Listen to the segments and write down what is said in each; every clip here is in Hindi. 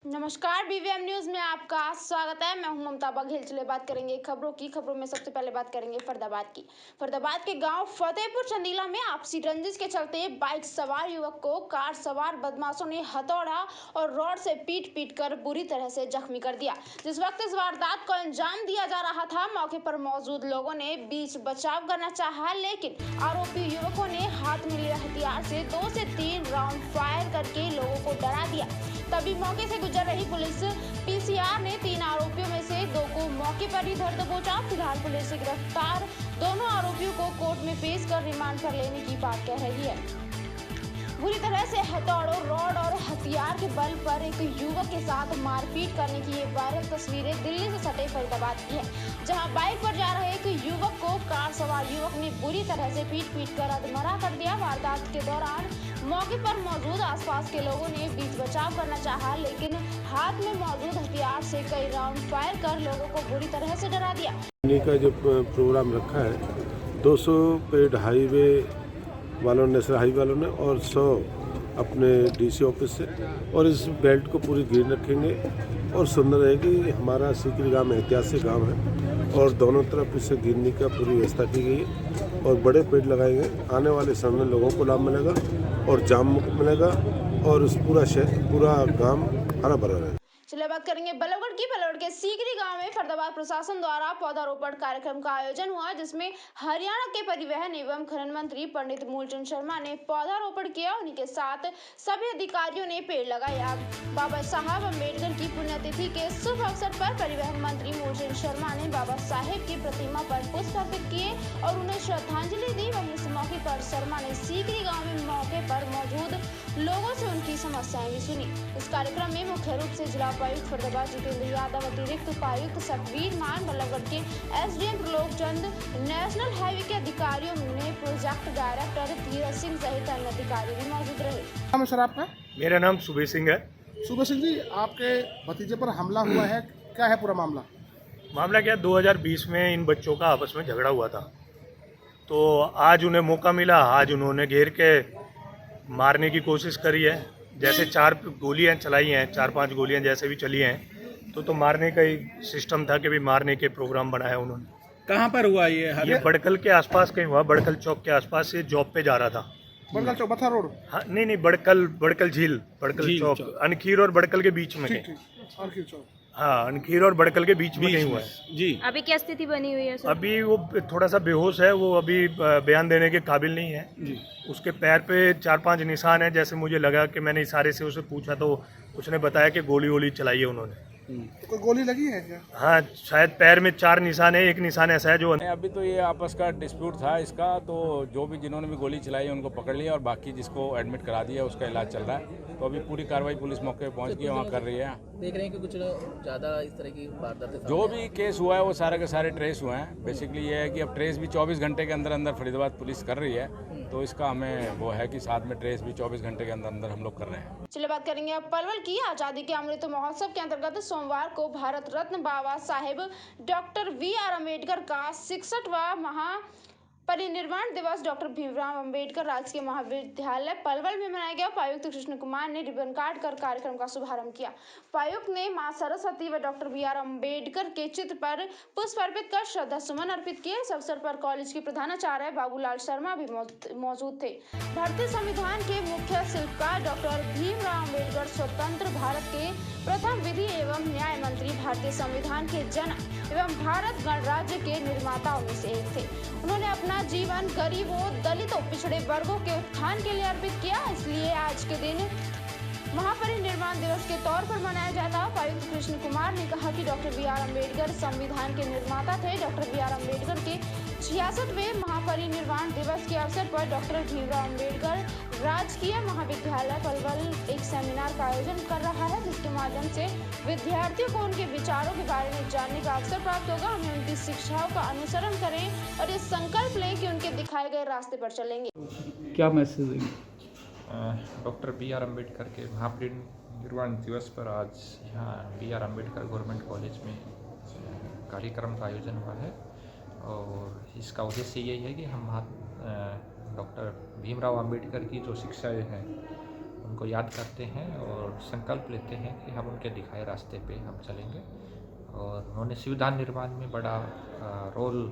नमस्कार, बीवीएम न्यूज में आपका स्वागत है। मैं हूं ममता बघेल। चलिए बात करेंगे खबरों में सबसे पहले बात करेंगे फरीदाबाद के गांव फतेहपुर चंदीला में आपसी रंजिश के चलते बाइक सवार युवक को कार सवार बदमाशों ने हथौड़ा और रॉड से पीट कर बुरी तरह से जख्मी कर दिया। जिस वक्त इस वारदात को अंजाम दिया जा रहा था, मौके पर मौजूद लोगों ने बीच बचाव करना चाहा, लेकिन आरोपी युवकों ने हाथ में लिए हथियार से 2 से 3 राउंड फायर करके लोगों को डरा दिया। तभी मौके से गुजर रही पुलिस पीसीआर ने 3 आरोपियों में से 2 को मौके पर ही धर दबोचा। फिलहाल पुलिस से गिरफ्तार दोनों आरोपियों को कोर्ट में पेश कर रिमांड पर लेने की बात कह रही है। बुरी तरह से हथौड़ों, रॉड और हथियार के बल पर एक युवक के साथ मारपीट करने की ये वायरल तस्वीरें दिल्ली से सटे फरीदाबाद की है, जहां बाइक पर जा रहे एक युवक को कार सवार युवक ने बुरी तरह से पीट कर अधमरा कर दिया। वारदात के दौरान मौके पर मौजूद आसपास के लोगों ने बीच बचाव करना चाहा, लेकिन हाथ में मौजूद हथियार से कई राउंड फायर कर लोगों को बुरी तरह से डरा दिया। का जो प्रोग्राम रखा है, 200 पेड हाईवे वालों ने, नेशनल हाईवे वालों ने, और 100 अपने डीसी ऑफिस से, और इस बेल्ट को पूरी ग्रीन रखेंगे और सुंदर रहेगी। हमारा सीकरी गांव ऐतिहासिक गांव है और दोनों तरफ इसे गिरने का पूरी व्यवस्था की गई है और बड़े पेड़ लगाएंगे। आने वाले समय में लोगों को लाभ मिलेगा और जाम मुक्त मिलेगा और उस पूरा गांव हरा भरा रहेगा। चलिए बात करेंगे बलौगढ़ के सीकरी गांव में फरीदाबाद प्रशासन द्वारा पौधारोपण कार्यक्रम का आयोजन हुआ, जिसमें हरियाणा के परिवहन एवं खनन मंत्री पंडित मूलचंद शर्मा ने पौधारोपण किया। उन्हीं के साथ सभी अधिकारियों ने पेड़ लगाया। बाबा साहब अम्बेडकर की पुण्यतिथि के शुभ अवसर पर परिवहन मंत्री मूलचंद शर्मा ने बाबा साहेब की प्रतिमा पर पुष्प अर्पित किए और उन्हें श्रद्धांजलि दी। वहीं इस मौके पर शर्मा ने सीकरी गाँव में मौके पर मौजूद लोगों से उनकी समस्याएं भी सुनी। इस कार्यक्रम में मुख्य रूप से जिला उपायुक्त फरीदाबाद जितेंद्र यादव, अतिरिक्त उपायुक्त सतवीर मान, बल्लभगढ़ के एसडीएम प्रलोक चंद, नेशनल हाईवे के अधिकारियों ने प्रोजेक्ट डायरेक्टर धीरज सिंह सहित अन्य अधिकारी भी मौजूद रहे। नाम है सर आपका? मेरा नाम सुबह सिंह है। सुबह सिंह जी, आपके भतीजे पर हमला हुआ है, क्या है पूरा मामला? क्या 2020 में इन बच्चों का आपस में झगड़ा हुआ था, तो आज उन्हें मौका मिला, आज उन्होंने घेर के मारने की कोशिश करी है। जैसे 4 गोलियां चलाई हैं, 4-5 गोलियां जैसे भी चली हैं, तो मारने का ही सिस्टम था कि भी मारने के प्रोग्राम बनाया उन्होंने। कहाँ पर हुआ ये? बड़कल के आसपास कहीं हुआ, बड़कल चौक के आसपास से जॉब पे जा रहा था। बड़कल चौक, बथा रोड? हाँ, नहीं, बड़कल झील, बड़कल चौक, अनखीर और बड़कल के बीच में कहीं। हाँ, अनखीर और बड़कल के बीच में कहीं हुआ है जी। अभी क्या स्थिति बनी हुई है सर? अभी वो थोड़ा सा बेहोश है, वो अभी बयान देने के काबिल नहीं है जी। उसके पैर पे 4-5 निशान है। जैसे मुझे लगा कि मैंने इशारे से उसे पूछा तो उसने बताया कि गोली चलाई है उन्होंने। तो कोई गोली लगी है क्या? हाँ, शायद पैर में 4 निशान है, एक निशान ऐसा है जो अभी तो ये आपस का डिस्प्यूट था इसका, तो जो भी जिन्होंने भी गोली चलाई है उनको पकड़ लिया और बाकी जिसको एडमिट करा दिया उसका इलाज चल रहा है। तो अभी पूरी कार्रवाई पुलिस मौके पे पहुंच गई, वहाँ कर रही है। देख रहे हैं कि कुछ ज़्यादा इस तरह की वारदातें जो भी केस हुआ है वो सारे के सारे ट्रेस हुए हैं। बेसिकली ये है कि अब ट्रेस भी 24 घंटे के अंदर फरीदाबाद पुलिस कर रही है, तो इसका हमें वो है कि साथ में ट्रेस भी 24 घंटे के अंदर हम लोग कर रहे हैं। चलिए बात करेंगे अब पलवल की। आजादी के अमृत महोत्सव के अंतर्गत सोमवार को भारत रत्न बाबा साहेब डॉक्टर VR अम्बेडकर का 66वां परिनिर्वाण दिवस डॉक्टर भीमराव अंबेडकर राजकीय महाविद्यालय पलवल में मनाया गया। उपायुक्त कृष्ण कुमार ने रिबन काट कर कार्यक्रम का शुभारंभ किया। उपायुक्त ने मां सरस्वती व डॉक्टर VR अम्बेडकर के चित्र पर पुष्प अर्पित कर श्रद्धा सुमन अर्पित किए। इस अवसर पर कॉलेज के प्रधानाचार्य बाबूलाल शर्मा भी मौजूद थे। भारतीय संविधान के मुख्य शिल्पकार डॉक्टर भीमराव अम्बेडकर स्वतंत्र भारत के प्रथम विधि एवं न्याय मंत्री, भारतीय संविधान के जनक एवं भारत गणराज्य के निर्माताओं में से एक थे। उन्होंने अपना जीवन गरीबों, दलितों, पिछड़े वर्गों के उत्थान के लिए अर्पित किया। इसलिए आज के दिन महापरिनिर्वाण दिवस के तौर पर मनाया जाता है। उपायुक्त कृष्ण कुमार ने कहा कि डॉक्टर VR अम्बेडकर संविधान के निर्माता थे। डॉक्टर VR अम्बेडकर के 66वें महापरिनिर्वाण दिवस के अवसर पर डॉक्टर भीमराव अम्बेडकर राजकीय महाविद्यालय पलवल एक सेमिनार का आयोजन कर रहा है, जिसके माध्यम से विद्यार्थियों को उनके विचारों के बारे में जानने का अवसर प्राप्त होगा। हमें उनकी शिक्षाओं का अनुसरण करें और ये संकल्प लें कि उनके दिखाए गए रास्ते पर चलेंगे। क्या मैसेज है? डॉक्टर VR अम्बेडकर के महापरिनिर्वाण दिवस पर आज यहाँ VR अम्बेडकर गवर्नमेंट कॉलेज में कार्यक्रम का आयोजन हुआ है और इसका उद्देश्य यही है कि हम डॉक्टर भीमराव अम्बेडकर की जो शिक्षाएं हैं उनको याद करते हैं और संकल्प लेते हैं कि हम उनके दिखाए रास्ते पे हम चलेंगे। और उन्होंने संविधान निर्माण में बड़ा रोल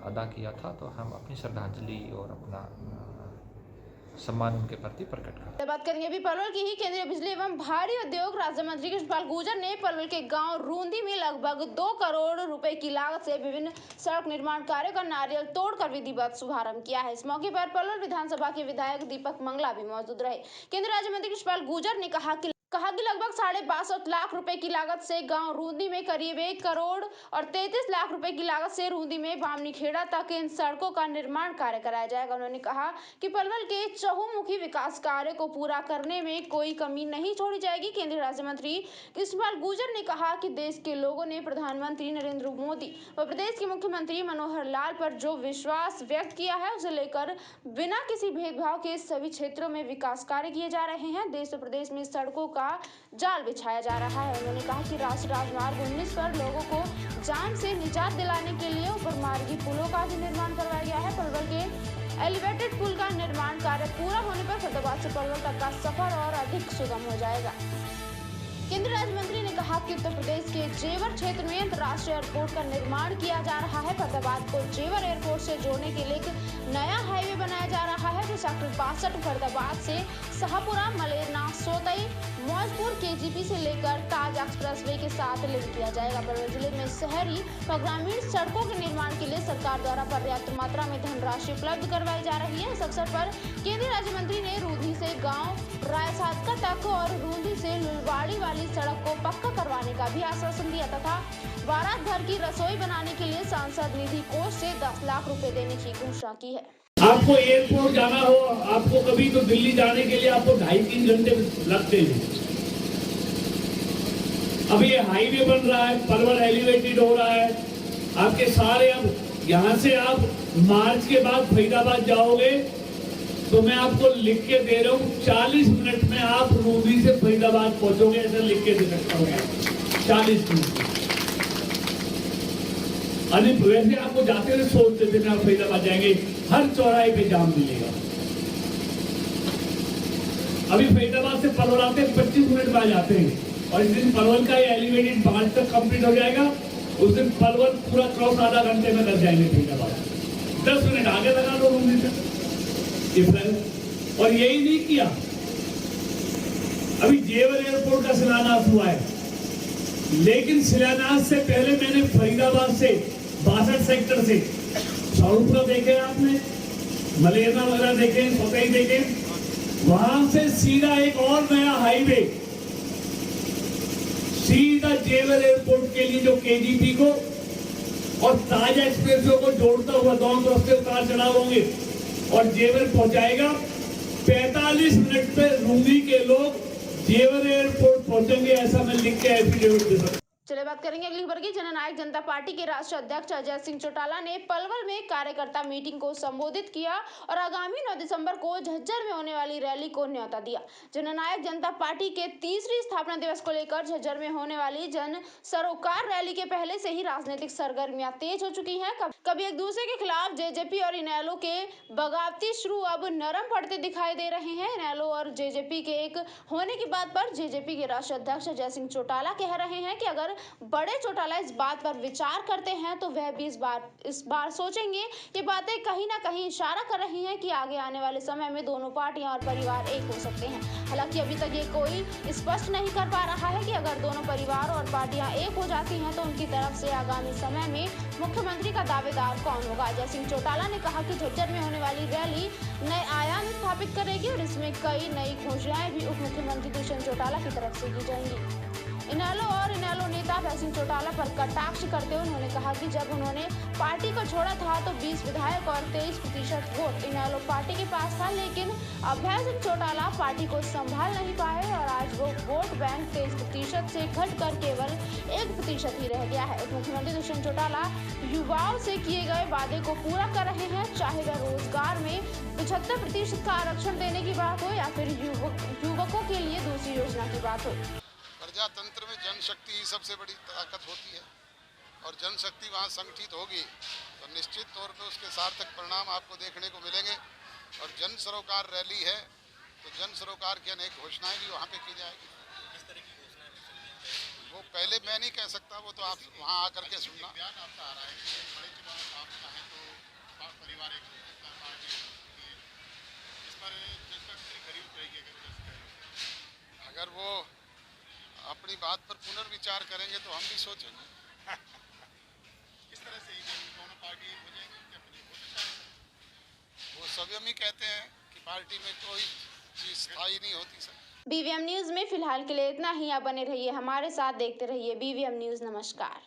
अदा किया था, तो हम अपनी श्रद्धांजलि और अपना सम्मान उनके प्रति प्रकट करते हैं। बात करेंगे अभी पलवल की ही। केंद्रीय बिजली एवं भारी उद्योग राज्य मंत्री कृष्णपाल गुर्जर ने पलवल के गांव रूंदी में लगभग 2 करोड़ रुपए की लागत से विभिन्न सड़क निर्माण कार्यों का नारियल तोड़कर विधिवत शुभारंभ किया है। इस मौके पर पलवल विधानसभा के विधायक दीपक मंगला भी मौजूद रहे। केंद्रीय राज्य मंत्री कृष्णपाल गुर्जर ने कहा कि लगभग 62.5 लाख रुपए की लागत से गांव रूंदी में करीब 1 करोड़ और 33 लाख रुपए की लागत से रूंदी में बामनी खेड़ा तक इन सड़कों का निर्माण कार्य कराया जाएगा। उन्होंने कहा कि पलवल के चहुमुखी विकास कार्य को पूरा करने में कोई कमी नहीं छोड़ी जाएगी। केंद्रीय राज्य मंत्री कृष्णपाल गुर्जर ने कहा कि देश के लोगों ने प्रधानमंत्री नरेंद्र मोदी व प्रदेश के मुख्यमंत्री मनोहर लाल पर जो विश्वास व्यक्त किया है, उसे लेकर बिना किसी भेदभाव के सभी क्षेत्रों में विकास कार्य किए जा रहे हैं। देश व प्रदेश में सड़कों का जाल बिछाया जा रहा है। उन्होंने कहा कि राष्ट्रीय राजमार्ग 19 पर लोगों को जाम से निजात दिलाने के लिए ऊपरमार्गी पुलों का भी निर्माण करवाया गया है। पलवल के एलिवेटेड पुल का निर्माण कार्य पूरा होने पर फरीदाबाद से पलवल तक का सफर और अधिक सुगम हो जाएगा। केंद्रीय राज्य मंत्री ने कहा कि उत्तर प्रदेश के जेवर क्षेत्र में अंतर्राष्ट्रीय एयरपोर्ट का निर्माण किया जा रहा है। फरीदाबाद को जेवर एयरपोर्ट से जोड़ने के लिए एक नया हाईवे बनाया जा रहा है, जो सेक्टर 62 फरीदाबाद से शाहपुरा, मलेरना, सोतई, मौजपुर, केजीपी से लेकर ताज एक्सप्रेसवे के साथ लिंक किया जाएगा। पलवल जिले में शहरी व ग्रामीण सड़कों के निर्माण के लिए सरकार द्वारा पर्याप्त मात्रा में धनराशि उपलब्ध करवाई जा रही है। इस अवसर पर केंद्रीय राज्य मंत्री ने रूंदी से गाँव रायसादका तक और रूंदी से लुलवाड़ी वाली सड़क को पक्का करवाने का भी आश्वासन दिया तथा बारात घर की रसोई बनाने के लिए सांसद निधि कोष से 10 लाख रुपए देने की घोषणा की है। आपको एयरपोर्ट जाना हो, आपको कभी तो दिल्ली जाने के लिए आपको 2.5-3 घंटे लगते हैं। अब ये हाईवे बन रहा है, पलवल एलिवेटेड हो रहा है, आपके सारे अब यहाँ से आप मार्च के बाद फरीदाबाद जाओगे तो मैं आपको लिख के दे रहा हूँ 40 मिनट में आप रूंदी से फरीदाबाद पहुंचोगे, ऐसा लिख के दे सकता हूँ 40 मिनट। अरे वैसे आपको जाते हुए सोचते थे आप फरीदाबाद जाएंगे, हर चौराहे पे जाम मिलेगा। अभी फरीदाबाद से पलवल आते 25 मिनट में आ जाते हैं और इस दिन पलवल का एलिवेटेड 5 तक कंप्लीट हो जाएगा। उस दिन पलवल पूरा क्रॉस आधा घंटे में कर जाएंगे फरीदाबाद। 10 मिनट आगे लगा दो रूंदी तक। और यही नहीं किया, अभी जेवर एयरपोर्ट का शिलान्यास हुआ है, लेकिन शिलान्यास से पहले मैंने फरीदाबाद से 62 सेक्टर से शाहपुरा देखे, आपने मलेरना वगैरह देखे, सोतई देखे, वहां से सीधा एक और नया हाईवे सीधा जेवर एयरपोर्ट के लिए जो केजीपी को और ताज एक्सप्रेसवे को जोड़ता हुआ दोनों तरफ से उतार चढ़ाव होंगे और जेवर पहुंचाएगा। 45 मिनट पे रूंदी के लोग जेवर एयरपोर्ट पहुंचेंगे, ऐसा मैं लिख के एफिडेविट दे सकता हूं। चलिए बात करेंगे अगली खबर की। जननायक जनता पार्टी के राष्ट्रीय अध्यक्ष अजय सिंह चौटाला ने पलवल में कार्यकर्ता मीटिंग को संबोधित किया और आगामी 9 दिसंबर को झज्जर में होने वाली रैली को न्योता दिया। जननायक जनता पार्टी के 3री स्थापना दिवस को लेकर झज्जर में होने वाली जन सरोकार रैली के पहले से ही राजनीतिक सरगर्मियां तेज हो चुकी हैं। कभी एक दूसरे के खिलाफ जेजेपी और इनेलो के बगावती शुरू अब नरम पड़ते दिखाई दे रहे हैं। इनेलो और जेजेपी के एक होने की बात पर जेजेपी के राष्ट्रीय अध्यक्ष अजय सिंह चौटाला कह रहे हैं कि अगर बड़े चौटाला इस बात पर विचार करते हैं तो वह भी इस बार सोचेंगे। ये बातें कहीं ना कहीं इशारा कर रही हैं कि आगे आने वाले समय में दोनों पार्टियां और परिवार एक हो सकते हैं। हालांकि अभी तक ये कोई स्पष्ट नहीं कर पा रहा है कि अगर दोनों परिवार और पार्टियां एक हो जाती हैं तो उनकी तरफ से आगामी समय में मुख्यमंत्री का दावेदार कौन होगा। अजय सिंह चौटाला ने कहा कि झज्जर में होने वाली रैली नए आयाम स्थापित करेगी और इसमें कई नई घोषणाएं भी उप मुख्यमंत्री दुष्यंत चौटाला की तरफ से की जाएंगी। इनेलो और इनेलो नेता अभय सिंह चौटाला पर कटाक्ष करते हुए उन्होंने कहा कि जब उन्होंने पार्टी को छोड़ा था तो 20 विधायक और 23% वोट इनेलो पार्टी के पास था, लेकिन अभय सिंह चौटाला पार्टी को संभाल नहीं पाए और आज वो वोट बैंक 23% से घटकर केवल 1% ही रह गया है। उप मुख्यमंत्री दुष्यंत चौटाला युवाओं से किए गए वादे को पूरा कर रहे हैं, चाहे वह रोजगार में 75% का आरक्षण देने की बात हो या फिर युवकों के लिए दूसरी योजना की बात हो। प्रजातंत्र में जनशक्ति ही सबसे बड़ी ताकत होती है और जनशक्ति वहाँ संगठित होगी तो निश्चित तौर पे उसके सार्थक परिणाम आपको देखने को मिलेंगे। और जन सरोकार रैली है, तो जन सरोकार की अनेक घोषणाएं भी वहाँ पे की जाएगी। किस तरह की घोषणाएं में चल रही हैं? वो पहले मैं नहीं कह सकता, वो तो आप वहाँ आकर के सुनना। बयान आपका आ रहा है कि बड़े चुनाव आप चाहें तो परिवार एक पार्टी इस पर जनता कितनी खरी उतरेगी अगर वो अपनी बात पर पुनर्विचार करेंगे तो हम भी सोचेंगे। किस तरह से दोनों पार्टी हो जाएंगी, क्या हो सकता है? वो स्वयं ही कहते हैं कि पार्टी में कोई चीज स्थायी नहीं होती सर। BVM न्यूज में फिलहाल के लिए इतना ही। आप बने रहिए हमारे साथ, देखते रहिए BVM न्यूज। नमस्कार।